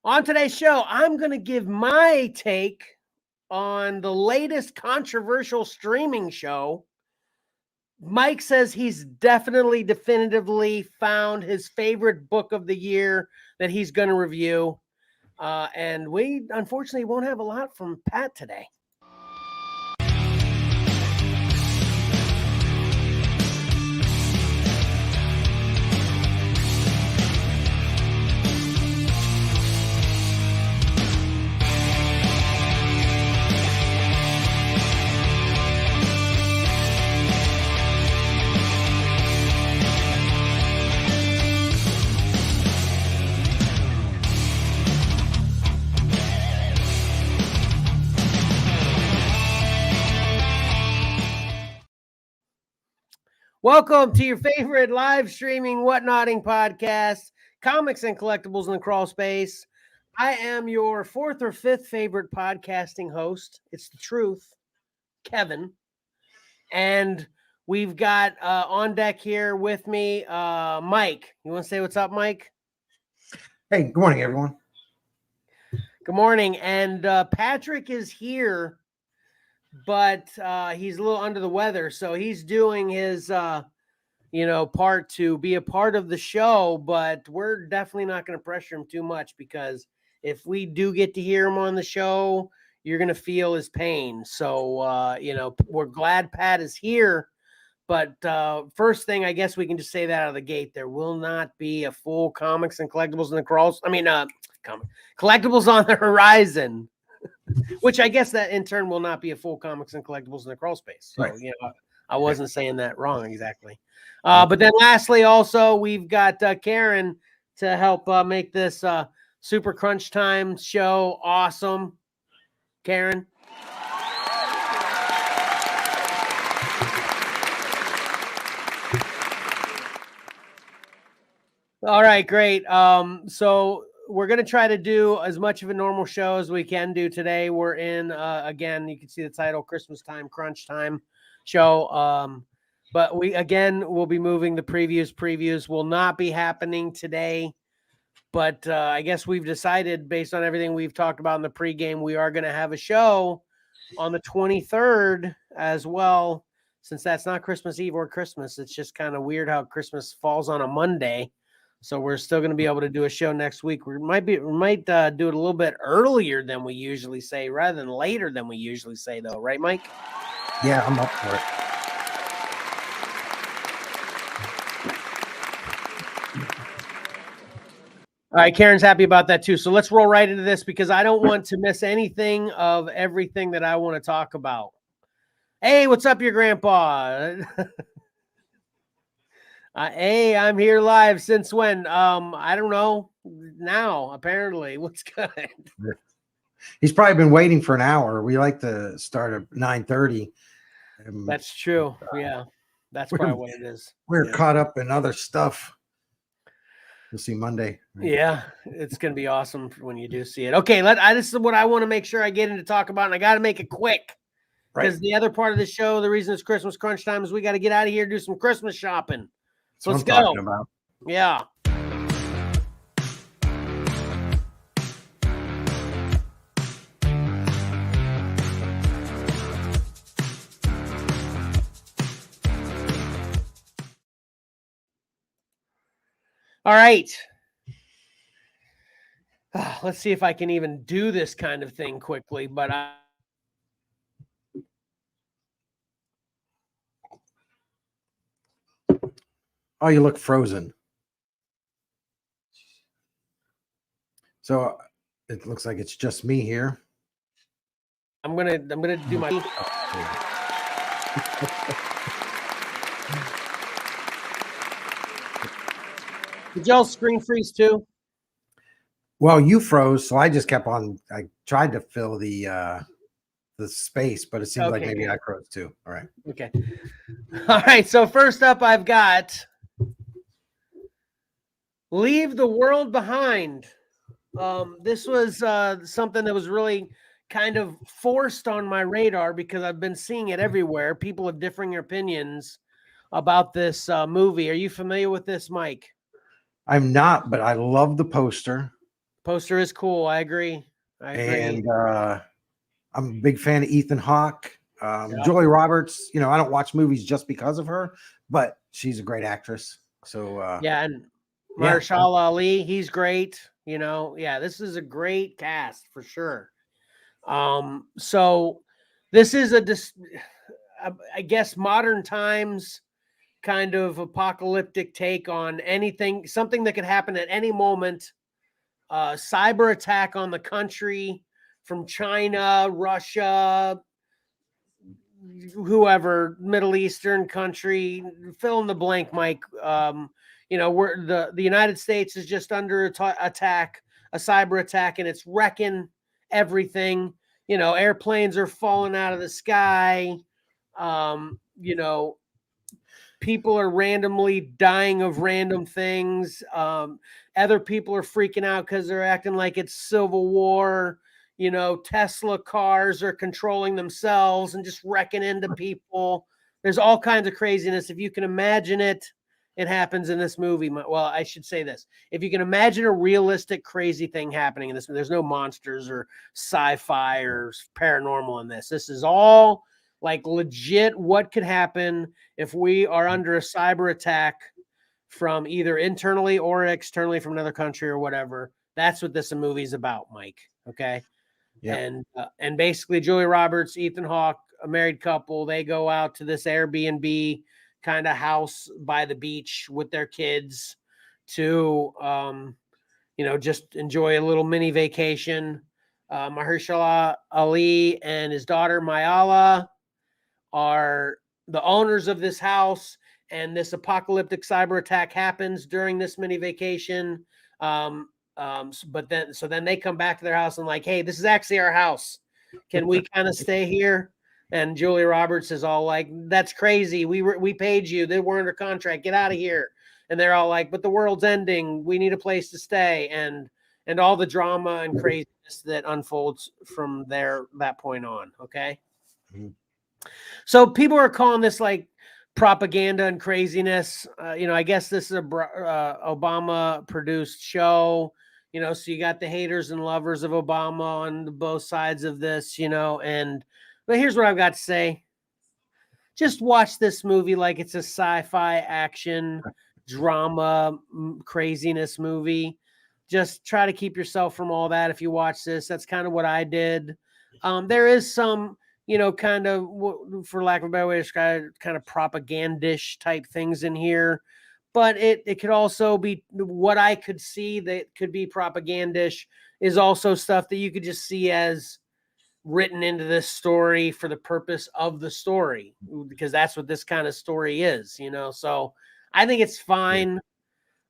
On today's show, I'm going to give my take on the latest controversial streaming show. Mike says he's definitively found his favorite book of the year that he's going to review. And we, unfortunately, won't have a lot from Pat today. Welcome to your favorite live streaming whatnotting podcast, comics and collectibles in the crawl space. I am your fourth or fifth favorite podcasting host. It's the truth, Kevin. And we've got on deck here with me, Mike. You want to say what's up, Mike? Hey, good morning, everyone. Good morning. And Patrick is here, but he's a little under the weather, so he's doing his part to be a part of the show, but we're definitely not going to pressure him too much, because if we do get to hear him on the show, you're going to feel his pain. So we're glad Pat is here, but first thing, I guess we can just say that out of the gate, there will not be a full comics and collectibles in the crawls. Collectibles on the horizon. Which I guess that in turn will not be a full comics and collectibles in the crawl space. So, right. I wasn't saying that wrong exactly. But then lastly, also, we've got Karen to help make this super crunch time show awesome. Karen. All right, great. So we're going to try to do as much of a normal show as we can do today. We're in, again, you can see the title, Christmas Time, Crunch Time show. But we'll be moving the previews. Previews will not be happening today. But I guess we've decided, based on everything we've talked about in the pregame, we are going to have a show on the 23rd as well. Since that's not Christmas Eve or Christmas, it's just kind of weird how Christmas falls on a Monday. So we're still going to be able to do a show next week. We might do it a little bit earlier than we usually say, rather than later than we usually say, though. Right, Mike? Yeah, I'm up for it. All right, Karen's happy about that too. So let's roll right into this, because I don't want to miss anything of everything that I want to talk about. Hey, what's up, your grandpa? Hey, I'm here live. Since when? I don't know. Now, apparently. What's good? He's probably been waiting for an hour. We like to start at 9:30. That's true. Yeah, that's probably what it is. We're caught up in other stuff. We'll see Monday. Right? Yeah, it's going to be awesome when you do see it. Okay, this is what I want to make sure I get into talk about, and I got to make it quick. Because the other part of the show, the reason it's Christmas crunch time, is we got to get out of here and do some Christmas shopping. So let's go. Yeah. All right. Let's see if I can even do this kind of thing quickly, but Oh, you look frozen. So it looks like it's just me here. I'm gonna do my. Did y'all screen freeze too? Well, you froze, so I just kept on. I tried to fill the space, but it seems like maybe I froze too. All right. Okay. All right. So first up, I've got Leave the World Behind. This was something that was really kind of forced on my radar, because I've been seeing it everywhere. People have differing opinions about this movie. Are you familiar with this, Mike? I'm not, but I love the poster. Poster is cool. I agree. And I'm a big fan of Ethan Hawke. Yep. Julia Roberts, you know, I don't watch movies just because of her, but she's a great actress. So yeah, and Mahershala Ali, he's great. You know, yeah, this is a great cast for sure. So this is I guess modern times kind of apocalyptic take on anything, something that could happen at any moment. Cyber attack on the country from China, Russia, whoever, Middle Eastern country, fill in the blank, Mike. You know, we're the United States is just under attack, a cyber attack, and it's wrecking everything. You know, airplanes are falling out of the sky. You know, people are randomly dying of random things. Other people are freaking out because they're acting like it's civil war. You know, Tesla cars are controlling themselves and just wrecking into people. There's all kinds of craziness. If you can imagine it, it happens in this movie. Well, I should say this. If you can imagine a realistic, crazy thing happening in this, there's no monsters or sci-fi or paranormal in this. This is all like legit what could happen if we are under a cyber attack from either internally or externally from another country or whatever. That's what this movie is about, Mike. Okay. Yeah. And basically Julia Roberts, Ethan Hawke, a married couple, they go out to this Airbnb kind of house by the beach with their kids to, you know, just enjoy a little mini vacation. Mahershala Ali and his daughter Mayala are the owners of this house, and this apocalyptic cyber attack happens during this mini vacation. But then they come back to their house and like, hey, this is actually our house. Can we kind of stay here? And Julia Roberts is all like, that's crazy. We paid you. They were under contract. Get out of here. And they're all like, but the world's ending. We need a place to stay. And all the drama and craziness that unfolds from that point on. Okay. Mm-hmm. So people are calling this like propaganda and craziness. You know, I guess this is a Obama produced show, you know, so you got the haters and lovers of Obama on both sides of this, you know, but here's what I've got to say. Just watch this movie like it's a sci-fi action drama craziness movie. Just try to keep yourself from all that. If you watch this, that's kind of what I did. There is some, you know, kind of, for lack of a better way to describe it, kind of propagandish type things in here. But it could also be, what I could see that could be propagandish is also stuff that you could just see as written into this story for the purpose of the story, because that's what this kind of story is, you know? So I think it's fine.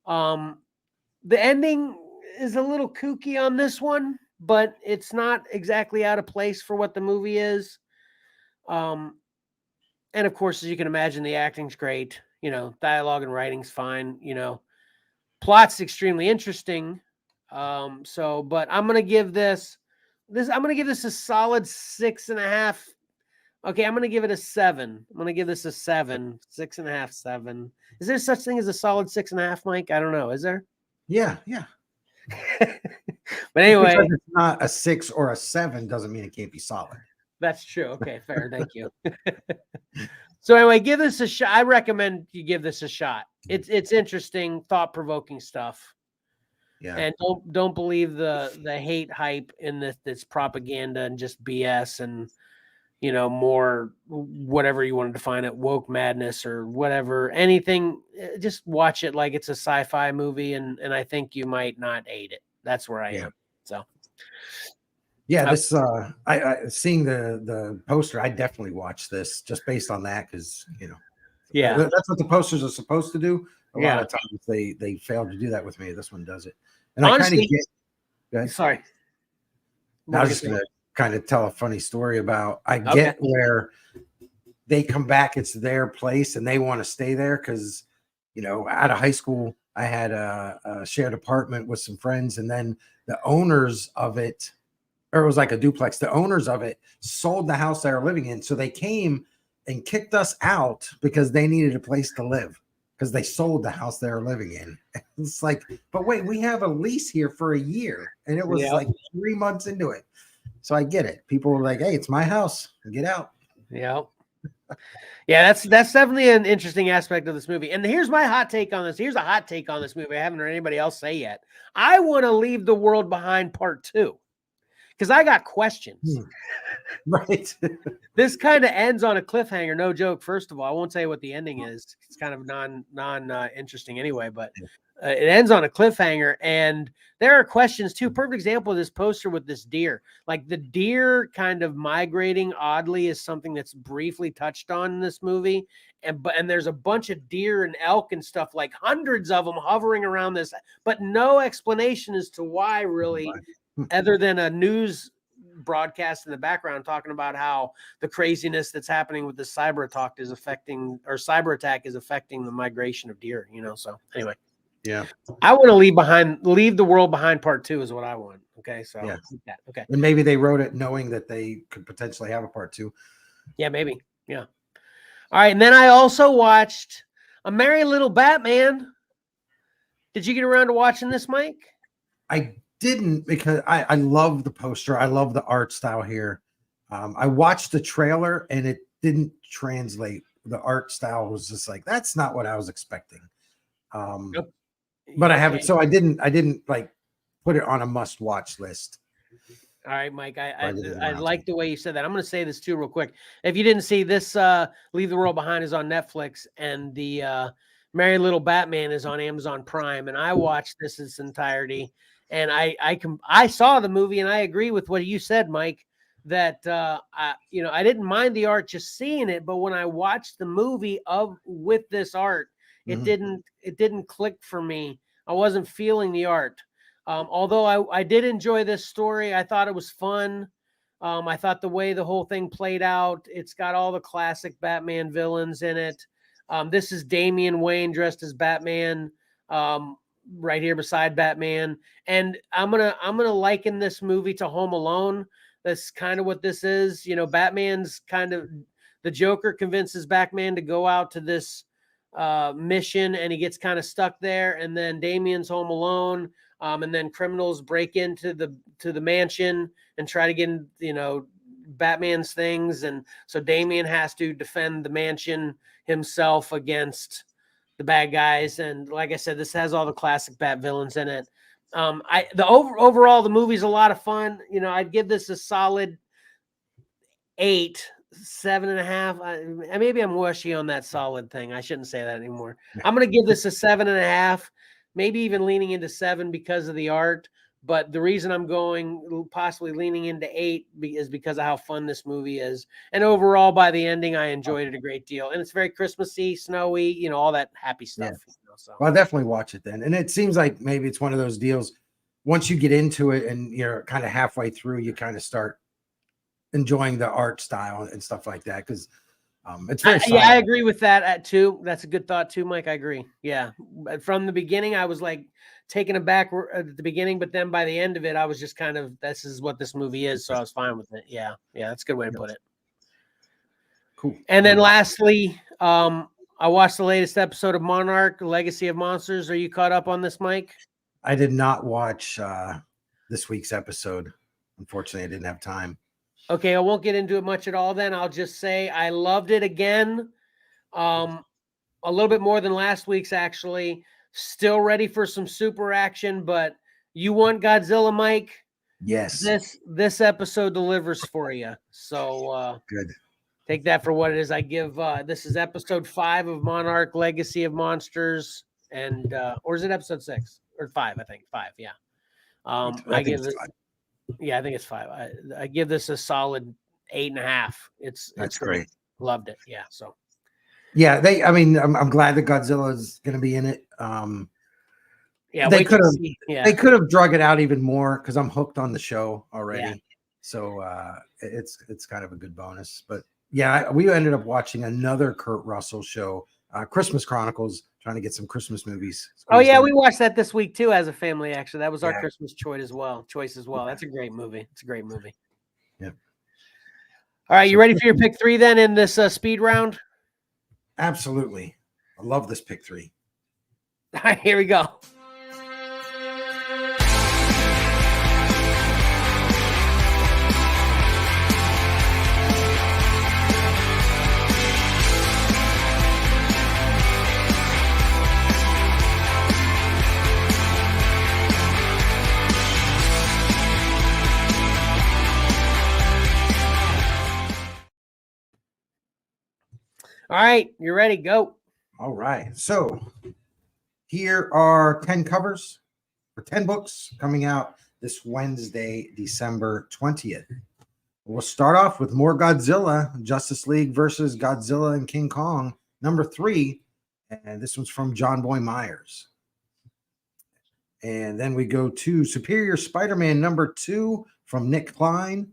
Yeah. The ending is a little kooky on this one, but it's not exactly out of place for what the movie is. And of course, as you can imagine, the acting's great, you know, dialogue and writing's fine, you know, plot's extremely interesting. But I'm going to give this a solid 6.5. Okay. I'm going to give it a 7. I'm going to give this a 7, 6.5, 7. Is there such thing as a solid 6.5, Mike? I don't know. Is there? Yeah. But anyway, because it's not a 6 or a 7 doesn't mean it can't be solid. That's true. Okay, fair. Thank you. So anyway, give this a shot. I recommend you give this a shot. It's interesting, thought-provoking stuff. Yeah. And don't believe the hate hype in this propaganda and just BS and, you know, more whatever you want to define it, woke madness or whatever, anything. Just watch it like it's a sci-fi movie, and I think you might not hate it. That's where I am. So. Yeah, this I seeing the poster, I definitely watched this just based on that, because you know, that's what the posters are supposed to do. A lot of times they fail to do that with me. This one does it, and honestly, I kind of get. Sorry, I was just gonna kind of tell a funny story about. I get where they come back; it's their place, and they want to stay there because, you know, out of high school, I had a shared apartment with some friends, and then the owners of it. Or it was like a duplex. The owners of it sold the house they were living in. So they came and kicked us out because they needed a place to live. because they sold the house they were living in. It's like, but wait, we have a lease here for a year, and it was like 3 months into it. So I get it. People were like, "Hey, it's my house. Get out." Yeah. Yeah, that's definitely an interesting aspect of this movie. And here's my hot take on this. Here's a hot take on this movie I haven't heard anybody else say yet. I want to Leave the World Behind Part 2 because I got questions. Right. This kind of ends on a cliffhanger. No joke. First of all, I won't say what the ending is. It's kind of non interesting anyway, but it ends on a cliffhanger. And there are questions too. Perfect example of this poster with this deer. Like the deer kind of migrating oddly is something that's briefly touched on in this movie. And there's a bunch of deer and elk and stuff, like hundreds of them hovering around this, but no explanation as to why, really, other than a news broadcast in the background talking about how the craziness that's happening with the cyber attack is affecting the migration of deer, So anyway, yeah, I want to Leave the World Behind Part 2 is what I want. Okay. So yeah. Okay. And maybe they wrote it knowing that they could potentially have a part 2. Yeah, maybe. Yeah. All right. And then I also watched A Merry Little Batman. Did you get around to watching this, Mike? I didn't, because I love the poster. I love the art style here. I watched the trailer and it didn't translate. The art style was just like, that's not what I was expecting. But I haven't, so I didn't like put it on a must watch list. All right, Mike, I like the way you said that. I'm going to say this too real quick. If you didn't see this, Leave the World Behind is on Netflix, and the Merry Little Batman is on Amazon Prime, and I watched this in its entirety. And I saw the movie, and I agree with what you said, Mike, that I didn't mind the art just seeing it, but when I watched the movie with this art, it didn't click for me. I wasn't feeling the art. Although I did enjoy this story, I thought it was fun. I thought the way the whole thing played out, it's got all the classic Batman villains in it. This is Damian Wayne dressed as Batman. Right here beside Batman, and I'm gonna liken this movie to Home Alone. That's kind of what this is. Batman's kind of, the Joker convinces Batman to go out to this mission, and he gets kind of stuck there. And then Damian's home alone, and then criminals break into the mansion and try to get Batman's things, and so Damian has to defend the mansion himself against the bad guys. And like I said, this has all the classic Bat villains in it. Overall, the movie's a lot of fun. I'd give this a solid 8, 7.5. Maybe I'm wishy on that solid thing. I shouldn't say that anymore. I'm going to give this a 7.5, maybe even leaning into 7 because of the art. But the reason I'm going possibly leaning into 8 is because of how fun this movie is. And overall, by the ending, I enjoyed it a great deal. And it's very Christmassy, snowy, all that happy stuff. Yeah. Well, I'll definitely watch it then. And it seems like maybe it's one of those deals. Once you get into it and you're kind of halfway through, you kind of start enjoying the art style and stuff like that. Because it's very solid. Yeah, I agree with that too. That's a good thought too, Mike. I agree. Yeah. From the beginning, I was like taken aback at the beginning, but then by the end of it, I was just kind of, this is what this movie is. So I was fine with it. Yeah. Yeah. That's a good way to put it. Cool. And then lastly, I watched the latest episode of Monarch, Legacy of Monsters. Are you caught up on this, Mike? I did not watch this week's episode. Unfortunately, I didn't have time. Okay, I won't get into it much at all then. I'll just say I loved it again. A little bit more than last week's, actually. Still ready for some super action, but you want Godzilla, Mike? Yes. This episode delivers for you. So good. Take that for what it is. I give this is episode 5 of Monarch, Legacy of Monsters, and or is it episode 6 or 5? I think 5. Yeah. I give it. Yeah, I think it's 5. I give this a solid 8.5. It's great. Loved it. Yeah. So. Yeah, I'm glad that Godzilla is going to be in it. Yeah, they could have drug it out even more because I'm hooked on the show already. Yeah. So it's kind of a good bonus. But yeah, we ended up watching another Kurt Russell show, Christmas Chronicles, trying to get some Christmas movies. Oh yeah, we watched that this week too as a family. Actually, that was our Christmas choice as well. That's a great movie. It's a great movie. Yeah. All right, you ready for your pick 3 then in this speed round? Absolutely. I love this pick 3. All right, here we go. All right, you're ready. Go. All right. So here are 10 covers for 10 books coming out this Wednesday, December 20th. We'll start off with more Godzilla, Justice League versus Godzilla and King Kong, number 3. And this one's from John Boy Myers. And then we go to Superior Spider-Man number 2 from Nick Klein.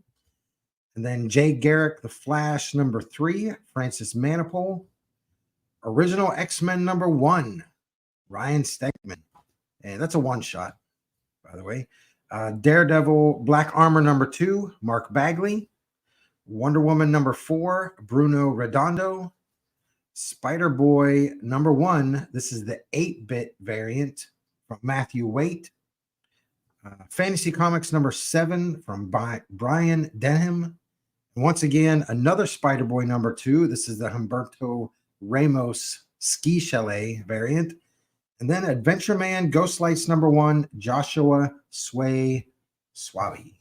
And then Jay Garrick, The Flash number 3, Francis Manapul. Original X-Men number 1, Ryan Stegman. And that's a one-shot, by the way. Daredevil Black Armor number 2, Mark Bagley. Wonder Woman number 4, Bruno Redondo. Spider-Boy number 1, this is the 8-bit variant from Matthew Waite. Fantasy Comics number 7 from Brian Denham. And once again, another Spider-Boy number 2. This is the Humberto Ramos Ski Chalet variant. And then Adventure Man Ghost Lights number 1, Joshua Sway Swaby.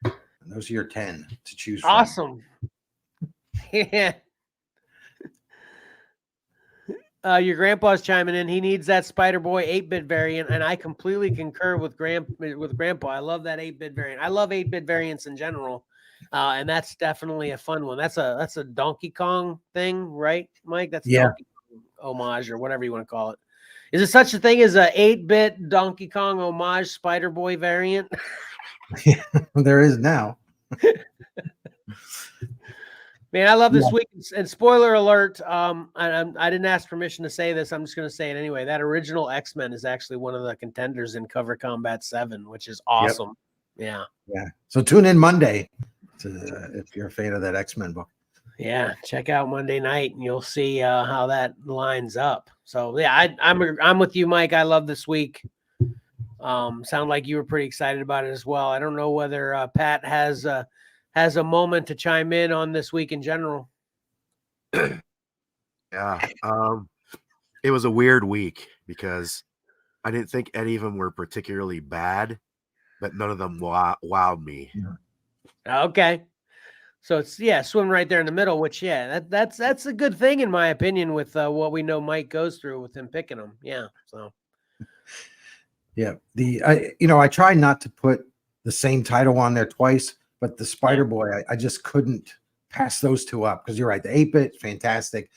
And those are your 10 to choose from. Awesome. Yeah. Your grandpa's chiming in. He needs that Spider-Boy 8-bit variant, and I completely concur with Grandpa. I love that 8-bit variant. I love 8-bit variants in general, and that's definitely a fun one. That's a Donkey Kong thing, right, Mike? That's a Donkey Kong homage or whatever you want to call it. Is there such a thing as a 8-bit Donkey Kong homage Spider-Boy variant? Yeah, there is now. Man, I love this week. And spoiler alert, I didn't ask permission to say this. I'm just going to say it anyway. That original X-Men is actually one of the contenders in Cover Combat 7, which is awesome. Yep. Yeah. So tune in Monday if you're a fan of that X-Men book. Yeah, check out Monday night, and you'll see how that lines up. So yeah, I'm with you, Mike. I love this week. Sound like you were pretty excited about it as well. I don't know whether Pat has a moment to chime in on this week in general. Yeah. It was a weird week because I didn't think any of them were particularly bad, but none of them wowed me. Okay. So it's swimming right there in the middle, which that's a good thing in my opinion with what we know Mike goes through with him picking them. Yeah. So yeah, I try not to put the same title on there twice, but the Spider-Boy, I just couldn't pass those two up because you're right. The 8-bit, fantastic.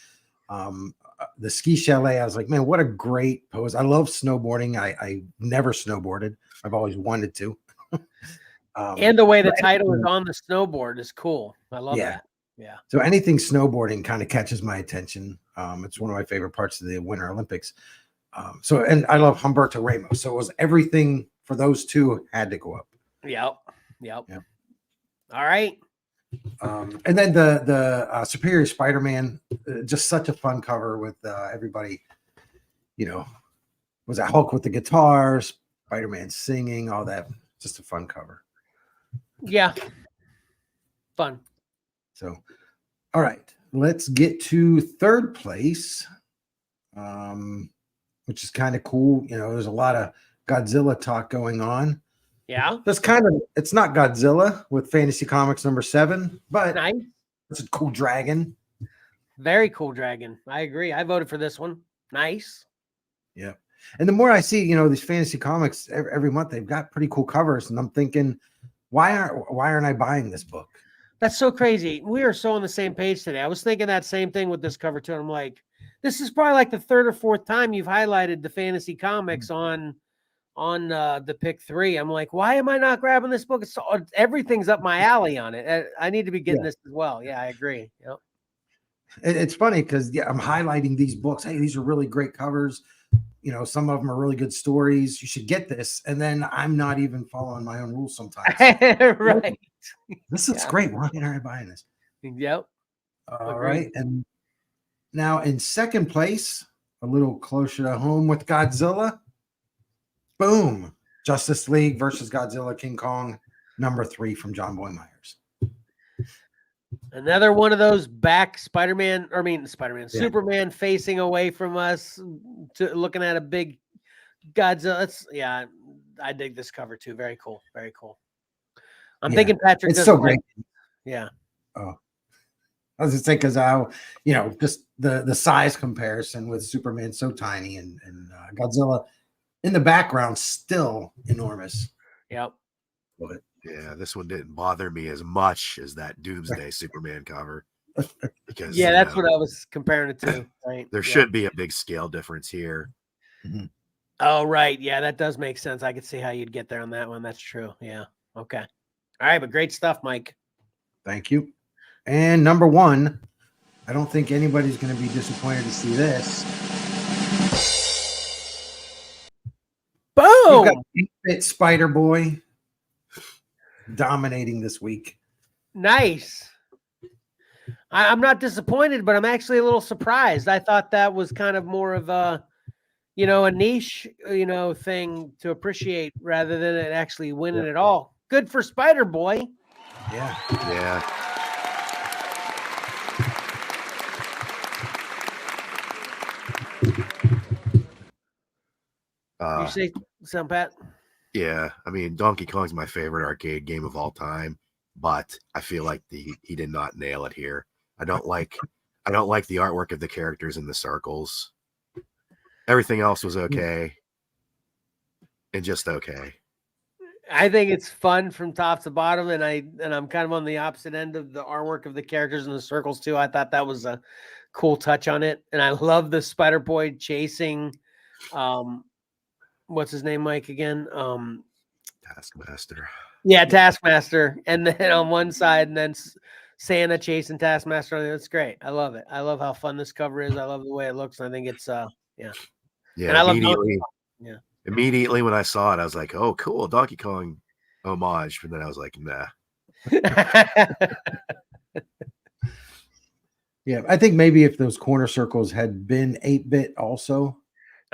The Ski Chalet, I was like, man, what a great pose. I love snowboarding. I never snowboarded. I've always wanted to. And the way the title is on the snowboard is cool. I love that. Yeah. So anything snowboarding kind of catches my attention. It's one of my favorite parts of the Winter Olympics. And I love Humberto Ramos. So it was everything for those two had to go up. Yep. All right. And then the Superior Spider-Man, just such a fun cover with everybody, was that Hulk with the guitars, Spider-Man singing, all that. Just a fun cover. Yeah. Fun. So, all right, let's get to third place, which is kind of cool. There's a lot of Godzilla talk going on. Yeah. It's not Godzilla with Fantasy Comics number 7, but nice. It's a cool dragon. Very cool dragon. I agree. I voted for this one. Nice. Yeah. And the more I see, these Fantasy Comics every month, they've got pretty cool covers. And I'm thinking, why aren't I buying this book? That's so crazy. We are so on the same page today. I was thinking that same thing with this cover too. I'm like, this is probably like the third or fourth time you've highlighted the Fantasy Comics on the pick 3. I'm like, why am I not grabbing this book? Everything's up my alley on it. I need to be getting this as well. Yeah, I agree. Yep. It's funny because I'm highlighting these books. Hey, these are really great covers. Some of them are really good stories. You should get this. And then I'm not even following my own rules sometimes. Right. This is great. Why aren't I buying this? Yep. All right. And Now in second place, a little closer to home with Godzilla. Boom. Justice League versus Godzilla King Kong, number 3 from John Boy Myers. Another one of those back Superman Yeah. Superman facing away from us, to looking at a big Godzilla. I dig this cover too. Very cool. Very cool. I'm thinking Patrick. It's so great. Yeah. Oh, I was just saying because just the size comparison with Superman so tiny and Godzilla in the background still enormous. Yep. Love it. Yeah, this one didn't bother me as much as that Doomsday Superman cover. Because that's what I was comparing it to. Right. There should be a big scale difference here. Mm-hmm. Oh, right. Yeah, that does make sense. I could see how you'd get there on that one. That's true. Yeah. Okay. All right, but great stuff, Mike. Thank you. And number 1, I don't think anybody's going to be disappointed to see this. Boom! You've got 8-bit Spider-Boy dominating this week. Nice. I'm not disappointed, but I'm actually a little surprised. I thought that was kind of more of a niche, thing to appreciate rather than it actually winning it all. Good for Spider-Boy. Yeah. Yeah. You say something, Pat? Yeah, I mean, Donkey Kong's my favorite arcade game of all time, but I feel like he did not nail it here. I don't like the artwork of the characters in the circles. Everything else was okay, and just okay. I think it's fun from top to bottom, and I'm kind of on the opposite end of the artwork of the characters in the circles too. I thought that was a cool touch on it, and I love the Spider-Boy chasing. What's his name, Mike, again? Taskmaster. Yeah, Taskmaster. And then on one side, and then Santa chasing Taskmaster on the other. It's great. I love it. I love how fun this cover is. I love the way it looks. And I think it's Yeah. And I immediately when I saw it, I was like, oh, cool, Donkey Kong homage. But then I was like, nah. Yeah, I think maybe if those corner circles had been 8-bit also,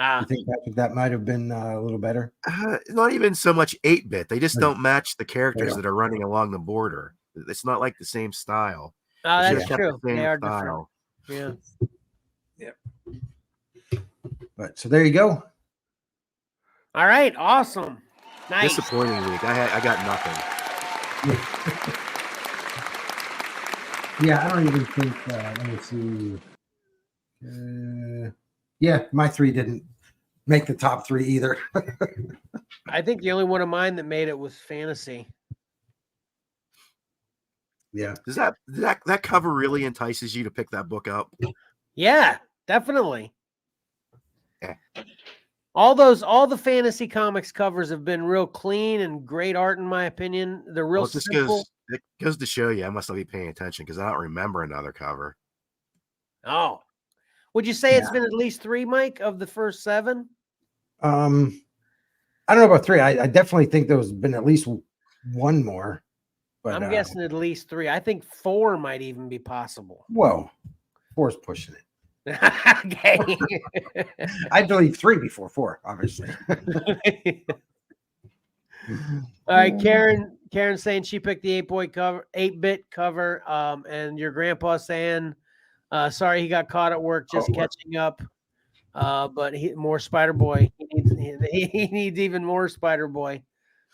I think that might have been a little better. Not even so much 8-bit. They just don't match the characters that are running along the border. It's not like the same style. Oh, that's true. They are different. Yeah. Yeah. But so there you go. All right. Awesome. Nice. Disappointing week. I got nothing. Yeah, I don't even think. Let me see. Yeah, my 3 didn't make the top 3 either. I think the only one of mine that made it was Fantasy. Yeah. Does that cover really entices you to pick that book up? Yeah, definitely. Yeah. All the Fantasy Comics covers have been real clean and great art, in my opinion. They're real simple. It goes to show you I must not be paying attention because I don't remember another cover. Oh. Would you say it's been at least 3, Mike, of the first 7? I don't know about 3. I definitely think there's been at least one more. But I'm guessing at least 3. I think 4 might even be possible. Whoa. 4's pushing it. Okay. I believe 3 before 4, obviously. All right, Karen saying she picked the 8-bit cover, and your grandpa saying sorry he got caught at work just catching up. But more Spider-Boy. He needs even more Spider-Boy.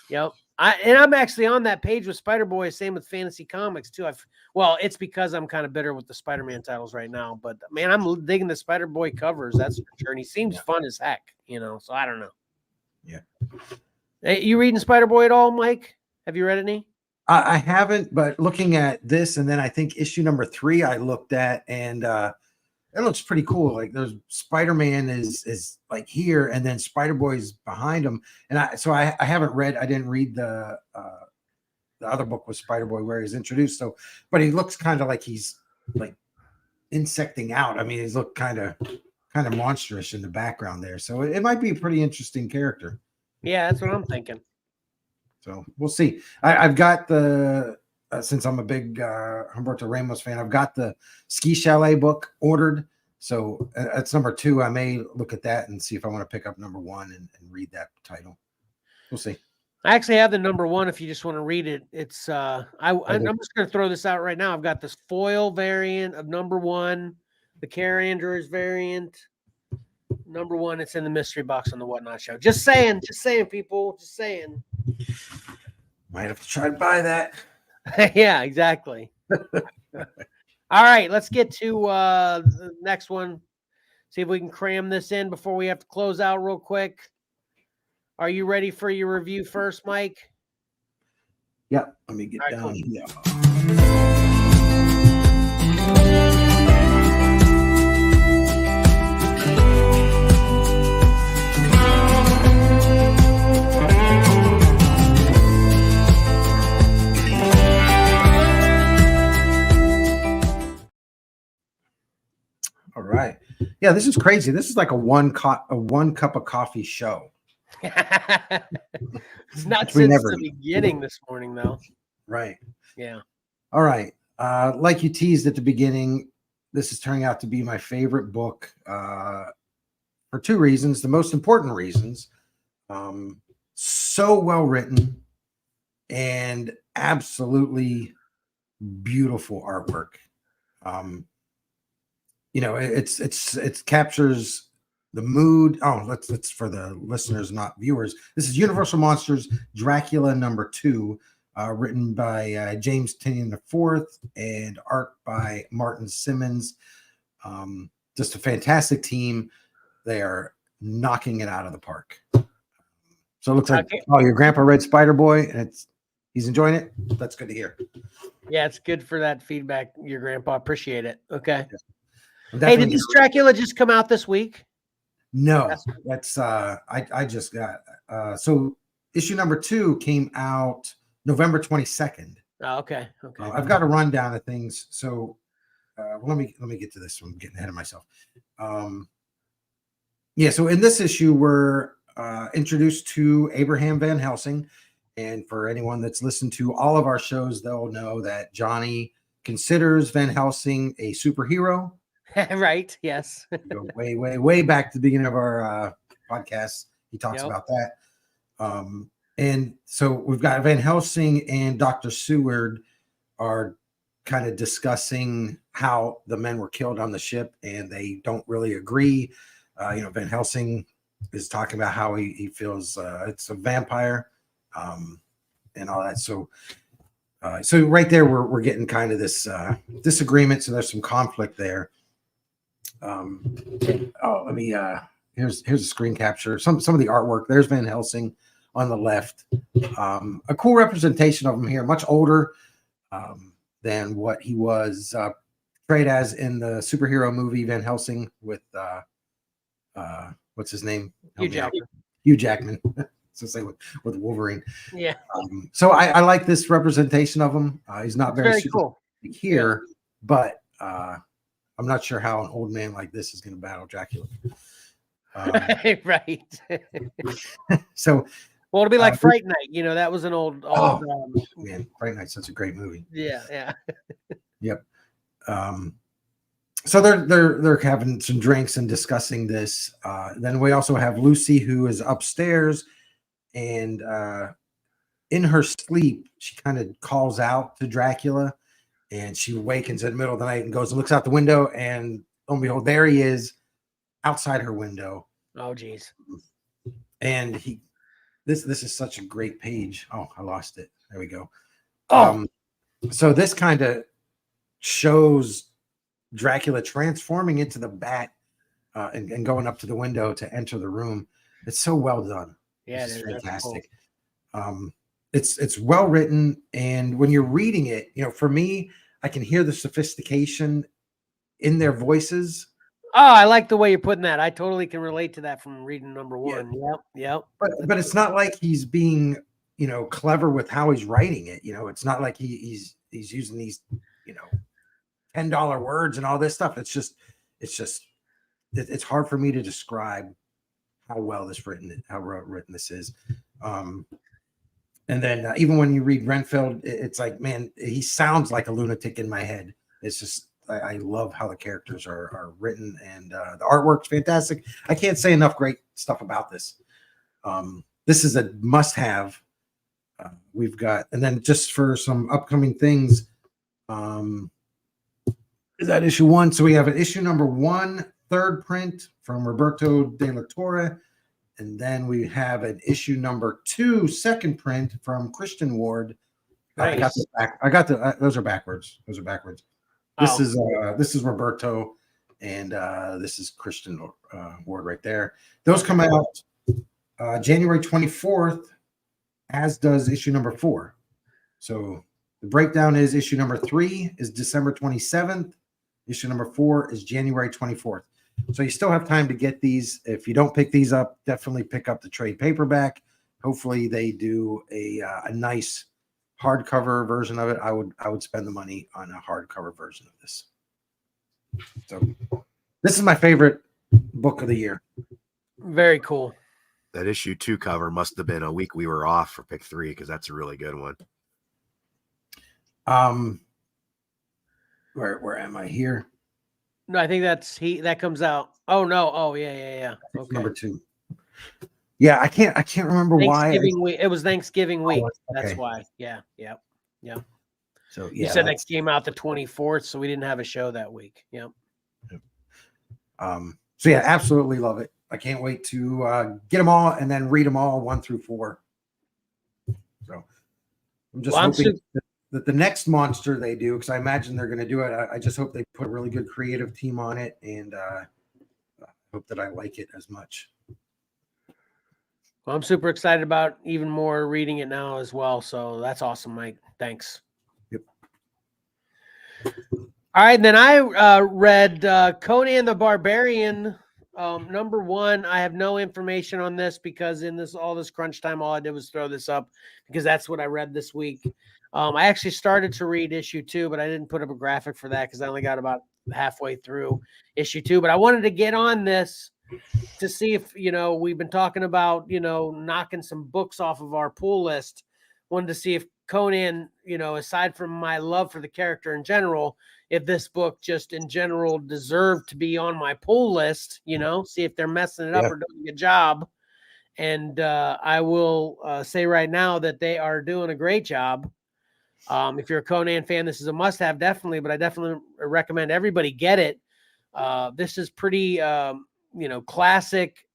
Yep. I'm actually on that page with Spider-Boy. Same with Fantasy Comics too. It's because I'm kind of bitter with the Spider-Man titles right now. But man, I'm digging the Spider-Boy covers. That's for sure. And he seems fun as heck. So I don't know. Yeah. Hey, you reading Spider-Boy at all, Mike? Have you read any? I haven't, but looking at this, and then I think issue number 3 I looked at, and it looks pretty cool. Like there's Spider-Man is like here, and then Spider-Boy's behind him. And I haven't read. I didn't read the other book with Spider-Boy where he's introduced. So, but he looks kind of like he's like insecting out. I mean, he's looked kind of monstrous in the background there. So it might be a pretty interesting character. Yeah, that's what I'm thinking. So we'll see. I've got the since I'm a big Humberto Ramos fan, I've got the Ski Chalet book ordered. So that's number 2. I may look at that and see if I want to pick up number 1 and read that title. We'll see. I actually have the number 1 if you just want to read it. It's I'm just going to throw this out right now. I've got this foil variant of number 1, the Care Andrews variant. Number 1, it's in the mystery box on the Whatnot Show. Just saying, people. Just saying. Might have to try to buy that. Yeah, exactly. All right, let's get to the next one. See if we can cram this in before we have to close out real quick. Are you ready for your review first, Mike? Yep. Let me get down. Cool. Yeah. All right. Yeah, this is crazy. This is like a one cup of coffee show. It's not since the beginning this morning, though. Right. Yeah. All right. Like you teased at the beginning, this is turning out to be my favorite book for 2 reasons. The most important reasons, so well written and absolutely beautiful artwork. It captures the mood. Oh, let's for the listeners, not viewers. This is Universal Monsters Dracula number 2, written by James Tynion IV and art by Martin Simmons. Just a fantastic team. They are knocking it out of the park. So it looks like your grandpa read Spider Boy and he's enjoying it. That's good to hear. Yeah, it's good for that feedback, your grandpa. Appreciate it. Okay. Yeah. Hey, did this Dracula just come out this week? No, that's I just got so issue number 2 came out November 22nd. Oh, okay. I've got a rundown of things. So let me get to this. I'm getting ahead of myself. So in this issue, we're introduced to Abraham Van Helsing. And for anyone that's listened to all of our shows, they'll know that Johnny considers Van Helsing a superhero. Right. Yes. Go way back to the beginning of our podcast. He talks about that. And so we've got Van Helsing and Dr. Seward are kind of discussing how the men were killed on the ship, and they don't really agree. Van Helsing is talking about how he feels it's a vampire and all that. So right there, we're getting kind of this disagreement. So there's some conflict there. Here's a screen capture. Some of the artwork. There's Van Helsing on the left. A cool representation of him here, much older than what he was portrayed as in the superhero movie Van Helsing with what's his name? Hugh Jackman. So say with Wolverine. Yeah. So I like this representation of him. He's not very cool here, but I'm not sure how an old man like this is going to battle Dracula. Right. So, well, it'll be like Fright Night. That was an old. Man, Fright Night's such a great movie. Yeah. Yep. So they're having some drinks and discussing this. Then we also have Lucy, who is upstairs, and in her sleep, she kind of calls out to Dracula. And she awakens in the middle of the night and goes and looks out the window, and lo and behold, there he is outside her window. Oh, geez. And this is such a great page. Oh, I lost it. There we go. So this kind of shows Dracula transforming into the bat and going up to the window to enter the room. It's so well done. Yeah, it's fantastic. Cool. It's well written, and when you're reading it, for me, I can hear the sophistication in their voices. Oh, I like the way you're putting that. I totally can relate to that from reading number 1. Yep. But it's not like he's being, clever with how he's writing it. It's not like he's using these, $10 words and all this stuff. It's hard for me to describe how well how written this is. And then even when you read Renfield, it's like, man, he sounds like a lunatic in my head. It's just I love how the characters are written, and the artwork's fantastic. I can't say enough great stuff about this. This is a must-have. We've got, and then just for some upcoming things, is that issue 1? So we have an issue number 1, third print from Roberto De La Torre, and then we have an issue number 2, second print from Christian Ward. Nice. I got the back. I got the. Those are backwards. Those are backwards. This is Roberto, and this is Christian Ward right there. Those come out January 24th, as does issue number 4. So the breakdown is issue number 3 is December 27th. Issue number 4 is January 24th. So you still have time to get these. If you don't pick these up, definitely pick up the trade paperback. Hopefully they do a nice hardcover version of it. I would spend the money on a hardcover version of this. So this is my favorite book of the year. Very cool. That issue 2 cover must have been a week we were off for pick 3, because that's a really good one. Where am I here? No, I think that comes out. Oh no. Oh yeah. Okay. Number 2. Yeah, I can't remember why. Week. It was Thanksgiving week. Okay. That's why. Yeah. So You said that came out the 24th, so we didn't have a show that week. Yep. So yeah, absolutely love it. I can't wait to get them all and then read them all 1 through 4. So I'm just hoping that the next monster they do, because I imagine they're going to do it. I just hope they put a really good creative team on it, and hope that I like it as much. Well, I'm super excited about even more reading it now as well. So that's awesome, Mike. Thanks. Yep. All right. Then I read Conan the Barbarian number 1. I have no information on this because in all this crunch time, all I did was throw this up because that's what I read this week. I actually started to read issue 2, but I didn't put up a graphic for that because I only got about halfway through issue 2. But I wanted to get on this to see if, we've been talking about, knocking some books off of our pull list. Wanted to see if Conan, aside from my love for the character in general, if this book just in general deserved to be on my pull list, see if they're messing it up or doing a good job. And I will say right now that they are doing a great job. If you're a Conan fan, this is a must-have, definitely, but I definitely recommend everybody get it. This is pretty, classic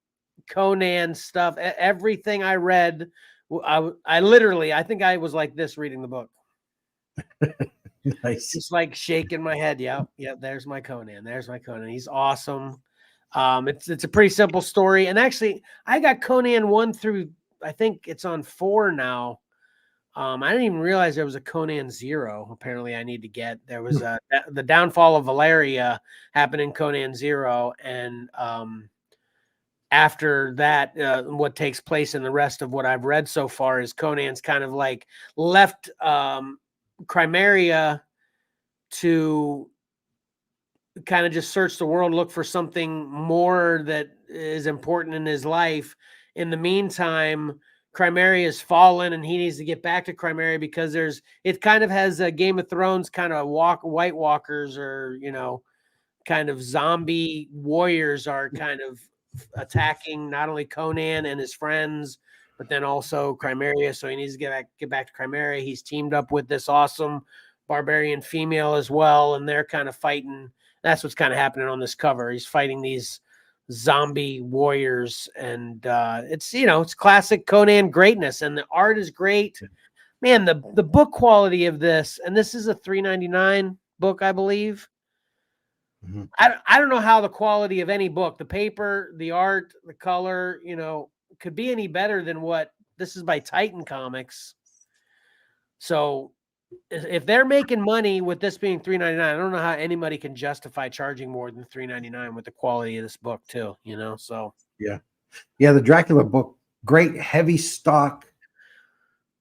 Conan stuff. Everything I read, I think I was like this reading the book. Nice. Just like shaking my head. Yeah. There's my Conan. He's awesome. It's a pretty simple story. And actually, I got Conan 1 through, I think it's on 4 now. I didn't even realize there was a Conan 0. Apparently, I need to get. There was the downfall of Valeria happened in Conan 0, and after that, what takes place in the rest of what I've read so far is Conan's kind of like left Crimea to kind of just search the world, look for something more that is important in his life. In the meantime, Crimea has fallen and he needs to get back to Crimea because it kind of has a Game of Thrones kind of White Walkers or, kind of zombie warriors are kind of attacking not only Conan and his friends, but then also Crimea. So he needs to get back to Crimea. He's teamed up with this awesome barbarian female as well. And they're kind of fighting. That's what's kind of happening on this cover. He's fighting these zombie warriors, and it's classic Conan greatness, and the art is great, man. The book quality of this, and this is a $3.99 book, I believe. Mm-hmm. I don't know how the quality of any book, the paper, the art, the color, could be any better than what this is by Titan Comics. So if they're making money with this being $3.99, I don't know how anybody can justify charging more than $3.99 with the quality of this book too, so. Yeah. The Dracula book, great heavy stock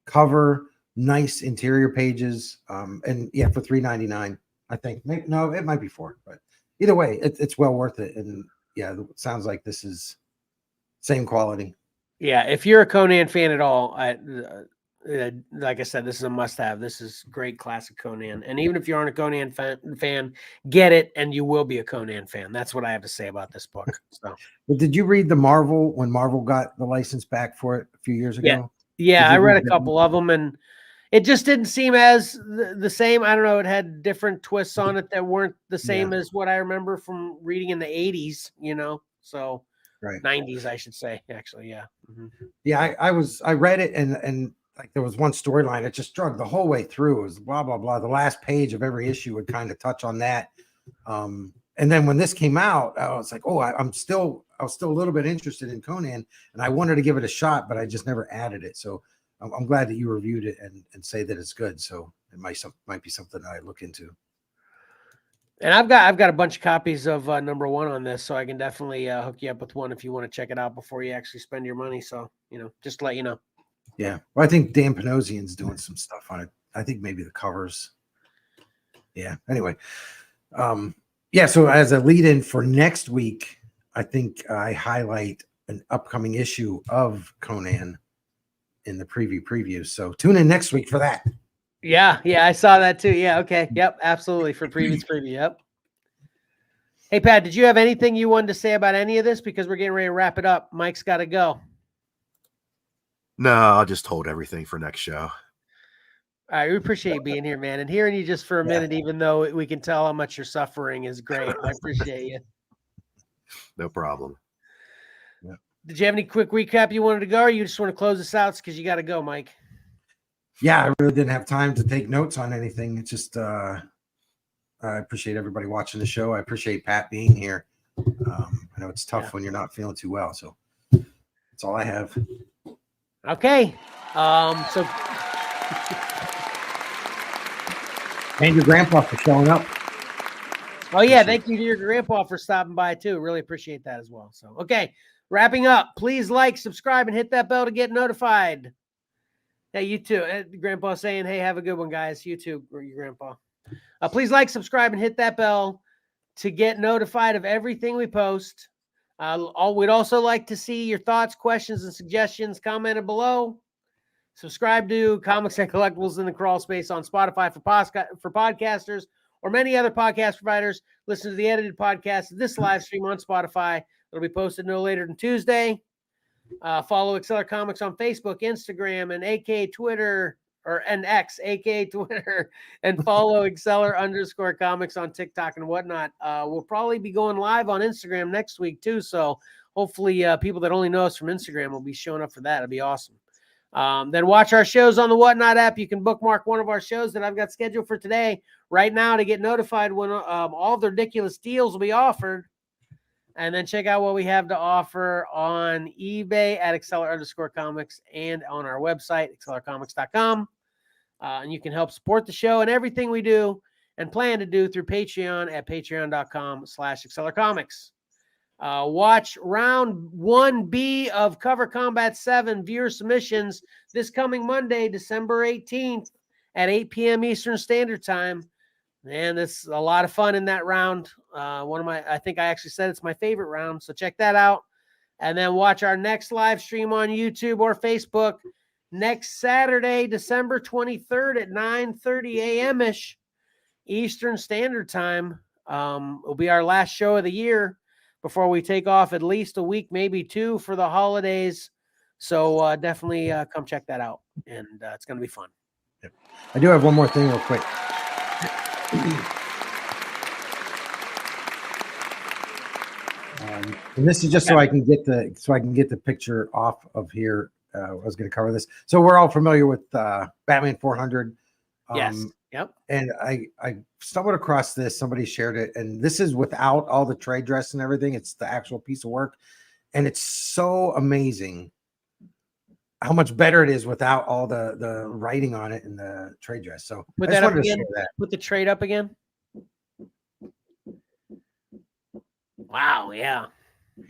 cover, nice interior pages. And yeah, for $3.99, I think. No, it might be $4, but either way, it's well worth it. And yeah, it sounds like this is same quality. Yeah. If you're a Conan fan at all, like I said, this is a must-have. This is great classic Conan. And even if you aren't a Conan fan, get it, and you will be a Conan fan. That's what I have to say about this book. So, but did you read the Marvel when Marvel got the license back for it a few years ago? Yeah, I read a couple of them, and it just didn't seem as the same. I don't know. It had different twists on it that weren't the same as what I remember from reading in the 80s, so right. 90s, I should say, actually. Yeah. Mm-hmm. Yeah. I read it and like there was one storyline that just drug the whole way through. It was blah, blah, blah. The last page of every issue would kind of touch on that. And then when this came out, I was like, oh, I was still a little bit interested in Conan, and I wanted to give it a shot, but I just never added it. So I'm glad that you reviewed it and say that it's good. So it might be something that I look into. And I've got a bunch of copies of #1 on this, so I can definitely hook you up with one if you want to check it out before you actually spend your money. So, just to let you know. Yeah. Well, I think Dan Panosian's doing some stuff on it. I think maybe the covers. Yeah. Anyway. Yeah. So as a lead in for next week, I think I highlight an upcoming issue of Conan in the preview. So tune in next week for that. Yeah. I saw that too. Yeah. Okay. Yep. Absolutely. For previous preview. Yep. Hey, Pat, did you have anything you wanted to say about any of this? Because we're getting ready to wrap it up. Mike's got to go. No, I'll just hold everything for next show. All right, we appreciate you being here, man, and hearing you just for a minute, even though we can tell how much you're suffering, is great. I appreciate you. No problem. Yeah. Did you have any quick recap you wanted to go, or you just want to close this out because you got to go, Mike? Yeah, I really didn't have time to take notes on anything. It's just I appreciate everybody watching the show. I appreciate Pat being here. I know it's tough when you're not feeling too well, so that's all I have. Okay. So and your grandpa for showing up. Oh yeah, thank you to your grandpa for stopping by too. Really appreciate that as well. So okay, wrapping up. Please like, subscribe, and hit that bell to get notified. Hey, you too. Grandpa saying, "Hey, have a good one, guys." You too, your grandpa. Please like, subscribe, and hit that bell to get notified of everything we post. We'd also like to see your thoughts, questions, and suggestions commented below. Subscribe to Comics and Collectibles in the Crawl Space on Spotify for podcasters or many other podcast providers. Listen to the edited podcast of this live stream on Spotify. It'll be posted no later than Tuesday. Follow Exceller Comics on Facebook, Instagram, and AK Twitter, and X, AK Twitter, and follow Exceller_Comics on TikTok and whatnot. We'll probably be going live on Instagram next week too, so hopefully people that only know us from Instagram will be showing up for that. It'll be awesome. Then watch our shows on the Whatnot app. You can bookmark one of our shows that I've got scheduled for today right now to get notified when all the ridiculous deals will be offered. And then check out what we have to offer on eBay at Exceller_Comics and on our website, excellercomics.com. And you can help support the show and everything we do and plan to do through Patreon at patreon.com/ExcellerComics. Watch round 1B of Cover Combat 7 viewer submissions this coming Monday, December 18th at 8 p.m. Eastern Standard Time. Man, it's a lot of fun in that round. I think I actually said it's my favorite round, so check that out. And then watch our next live stream on YouTube or Facebook next Saturday, December 23rd at 9:30 a.m.-ish Eastern Standard Time. It'll be our last show of the year before we take off at least a week, maybe two, for the holidays. So definitely come check that out, and it's going to be fun. Yep. I do have one more thing real quick. And this is just so I can get the picture off of here. I was going to cover this. So we're all familiar with Batman 400. Yes. Yep. And I stumbled across this. Somebody shared it, and this is without all the trade dress and everything. It's the actual piece of work, and it's so amazing how much better it is without all the writing on it and the trade dress. So put that up again. Put the trade up again. Wow. Yeah.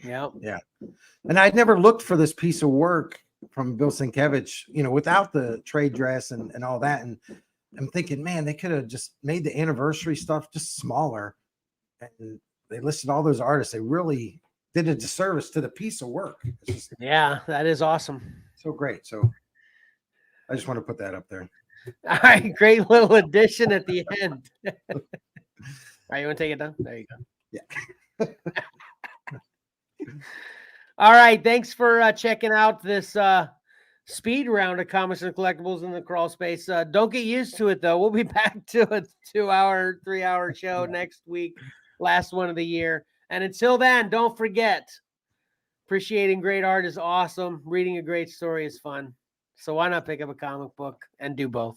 Yep. Yeah. And I'd never looked for this piece of work from Bill Sienkiewicz, without the trade dress and all that. And I'm thinking, man, they could have just made the anniversary stuff just smaller. And they listed all those artists. They really did a disservice to the piece of work. It's just, yeah, that is awesome. so great. So I just want to put that up there. All right, great little addition at the end. All right, you want to take it down? There you go. Yeah. All right, thanks for checking out this speed round of comics and collectibles in the crawl space. Don't get used to it, though. We'll be back to a 2-hour, 3-hour show next week, last one of the year. And until then, don't forget, appreciating great art is awesome. Reading a great story is fun. So why not pick up a comic book and do both?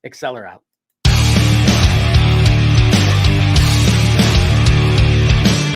Exceller out.